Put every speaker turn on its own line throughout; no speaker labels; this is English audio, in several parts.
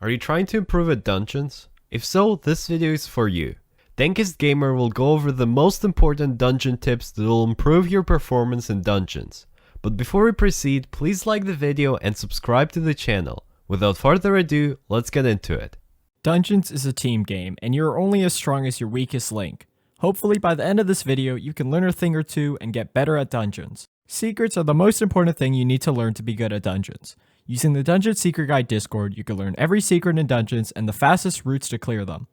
Are you trying to improve at dungeons? If so, this video is for you. Dankestgamer will go over the most important dungeon tips that will improve your performance in dungeons. But before we proceed, please like the video and subscribe to the channel. Without further ado, let's get into it.
Dungeons is a team game, and you're only as strong as your weakest link. Hopefully by the end of this video, you can learn a thing or two and get better at dungeons. Secrets are the most important thing you need to learn to be good at dungeons. Using the Dungeon Secret Guide Discord, you can learn every secret in dungeons and the fastest routes to clear them.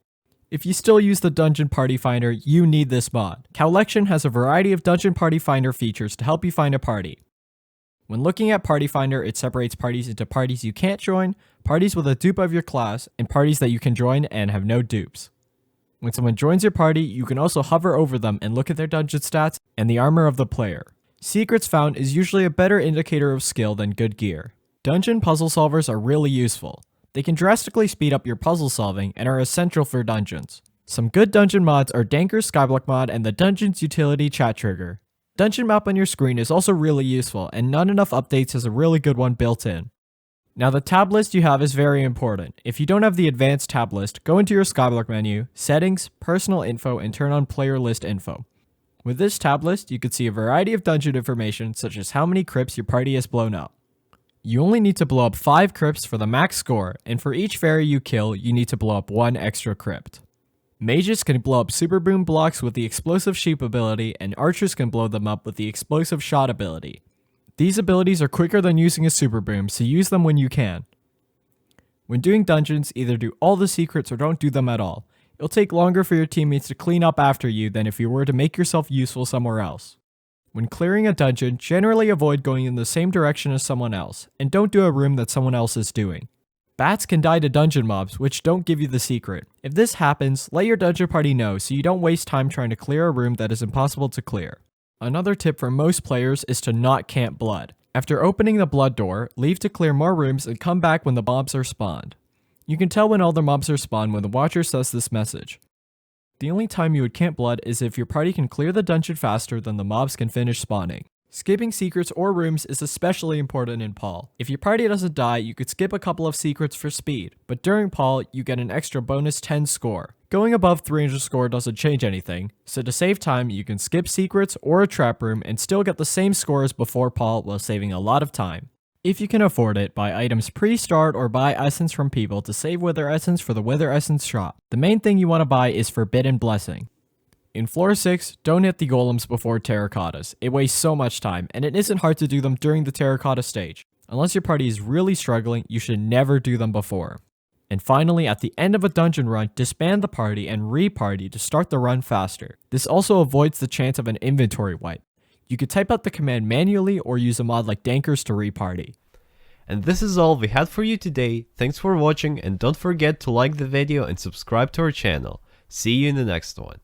If you still use the Dungeon Party Finder, you need this mod. Collection has a variety of Dungeon Party Finder features to help you find a party. When looking at Party Finder, it separates parties into parties you can't join, parties with a dupe of your class, and parties that you can join and have no dupes. When someone joins your party, you can also hover over them and look at their dungeon stats and the armor of the player. Secrets found is usually a better indicator of skill than good gear. Dungeon puzzle solvers are really useful. They can drastically speed up your puzzle solving and are essential for dungeons. Some good dungeon mods are Dankestgamer Skyblock mod and the Dungeon's utility chat trigger. Dungeon map on your screen is also really useful, and Not Enough Updates has a really good one built in. Now the tab list you have is very important. If you don't have the advanced tab list, go into your Skyblock menu, Settings, Personal Info, and turn on Player List Info. With this tab list, you can see a variety of dungeon information such as how many crypts your party has blown up. You only need to blow up 5 crypts for the max score, and for each fairy you kill, you need to blow up 1 extra crypt. Mages can blow up super boom blocks with the explosive sheep ability, and archers can blow them up with the explosive shot ability. These abilities are quicker than using a super boom, so use them when you can. When doing dungeons, either do all the secrets or don't do them at all. It'll take longer for your teammates to clean up after you than if you were to make yourself useful somewhere else. When clearing a dungeon, generally avoid going in the same direction as someone else, and don't do a room that someone else is doing. Bats can die to dungeon mobs, which don't give you the secret. If this happens, let your dungeon party know so you don't waste time trying to clear a room that is impossible to clear. Another tip for most players is to not camp blood. After opening the blood door, leave to clear more rooms and come back when the mobs are spawned. You can tell when all the mobs are spawned when the watcher says this message. The only time you would camp blood is if your party can clear the dungeon faster than the mobs can finish spawning. Skipping secrets or rooms is especially important in Paul. If your party doesn't die, you could skip a couple of secrets for speed, but during Paul, you get an extra bonus 10 score. Going above 300 score doesn't change anything, so to save time, you can skip secrets or a trap room and still get the same score as before Paul while saving a lot of time. If you can afford it, buy items pre-start or buy essence from people to save Wither Essence for the Wither Essence shop. The main thing you want to buy is Forbidden Blessing. In Floor 6, don't hit the golems before terracottas. It wastes so much time, and it isn't hard to do them during the terracotta stage. Unless your party is really struggling, you should never do them before. And finally, at the end of a dungeon run, disband the party and re-party to start the run faster. This also avoids the chance of an inventory wipe. You could type out the command manually or use a mod like Dankers to re-party.
And this is all we had for you today. Thanks for watching, and don't forget to like the video and subscribe to our channel. See you in the next one.